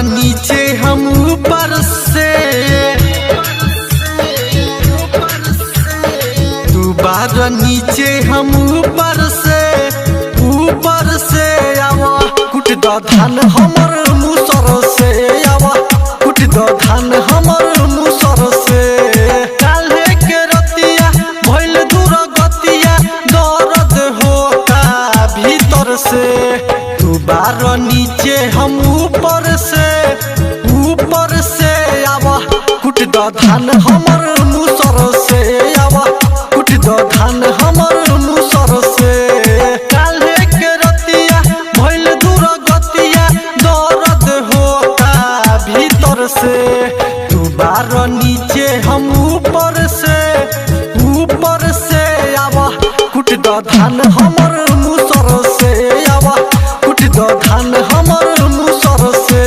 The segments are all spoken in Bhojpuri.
नीचे हम ऊपर से, तू बार नीचे हम ऊपर से आवा कुट द धान हमर मुसर से, आवा कुट द धान हमर मुसर से। काल्हे के रतिया भइल दूर गतिया दर्द होता भीतर से, तू बार नीचे हम ऊपर से आवा कुट द धान हमर मुसर से, आवा कुट द धान हमर मुसर से। काल्हे के रतिया भइल दूर गतिया दर्द होता भीतर से, तू बार नीचे हम ऊपर से आवा कुट द धान हमर मुसर से, आवा कुट द धान हमर मुसर से।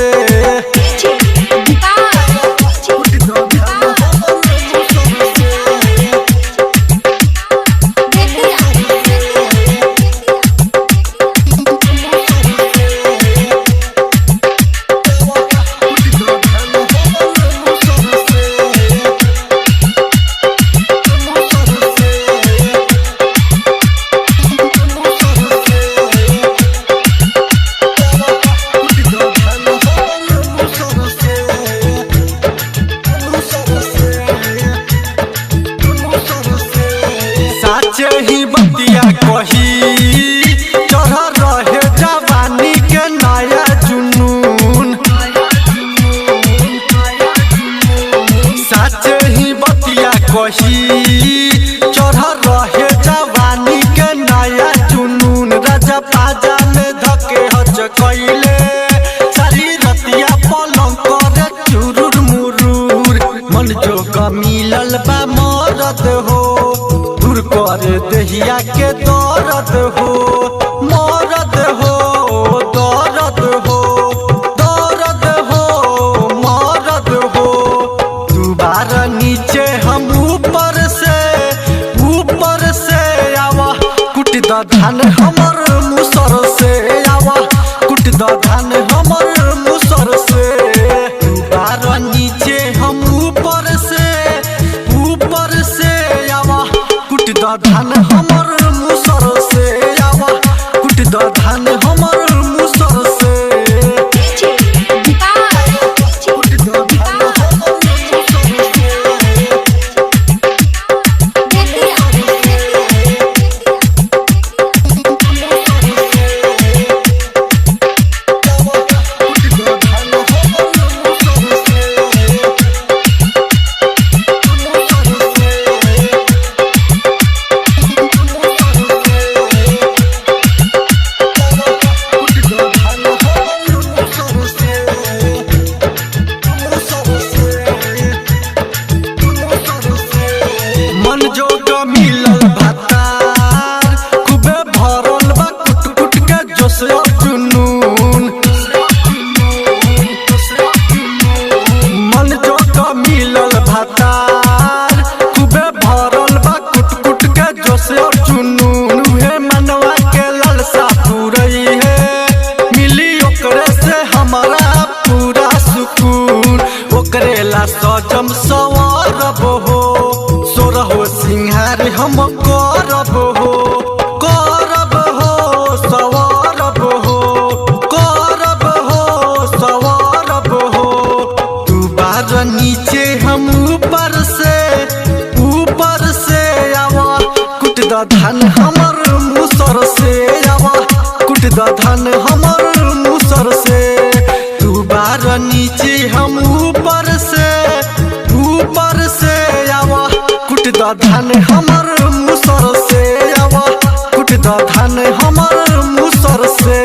ही बतिया कही चढ़ रहे जवानी के नया जुनून, सच ही बतिया कही चढ़ रहे जवानी के नया जुनून। राजा पाजा में धके हच कैले सारी रतिया पलंग करे चुरुर मुरुर। मन जोग मिलल बा मरद हो, दूर कर दहिया के दर्द हो, मरद हो दर्द हो, दर्द हो मरद हो। तू बार नीचे हम ऊपर से आवा कुट द धान हमर मुसर से, आवा कुट द धान हमर मुसर से। तू बार नीचे हम ऊपर से आवा कुट द धान हमर मुसर से, आवा कुट द धान हमर मुसर से। मन जोग मिलल भातार खूबे भरल बा कुट कुट के जोश जुनून। मन जोग मिलल भातार खूबे भरल बा कुट कुट के जोश जुनून। उहे मनवा के लालसा पूरई है, मिली ओकरे से हमारा पूरा सुकून। ओकरे ला सजम सवारब हो, सोरहो सिंहार हम करब हो, सवारब हो। तू बार नीचे हम ऊपर से आवा कुट द धान हमर मुसर से, आवा कुट द धान हमर मुसर से। तू बार नीचे हम ऊपर से आवा कुट द धान हमर मुसर से, आवा कुट द धान हमर मुसर से।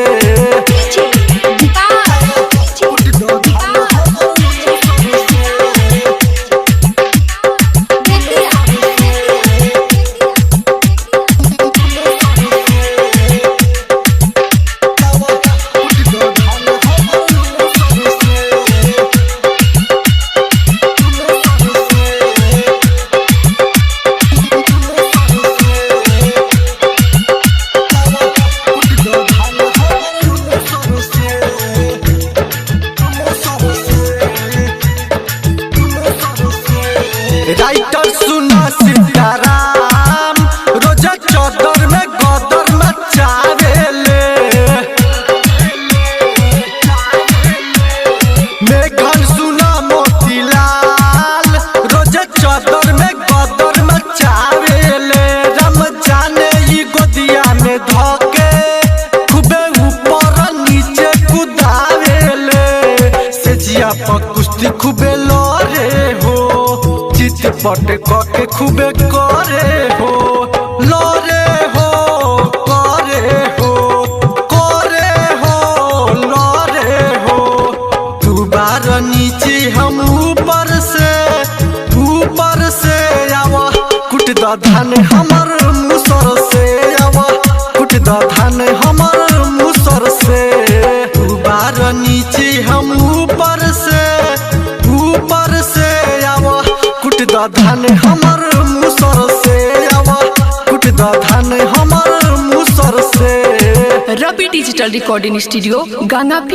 राइटर सुना सीताराम रोजा चौदर में गदर मचावेले मेघन सुना मोतीलाल रोजा चौदर में गदर मचावेले रम जाने ई गोदिया में धके खूबे ऊपर नीचे कुदावेले सेजिया पर कुश्ती खूबे लड़े हो चितपट के खूबे करे हो लड़े हो करे हो करे हो लड़े हो तू बार नीचे हम ऊपर से आवा कुट द धान हमर मुसर से आवा कुट द धान हमर मुसर से तू बार नीचे हम ऊपर से आवा कुट द धान हमर मुसर से आवा कुट द धान हमर मुसर से। रवि डिजिटल रिकॉर्डिंग स्टूडियो गंगा।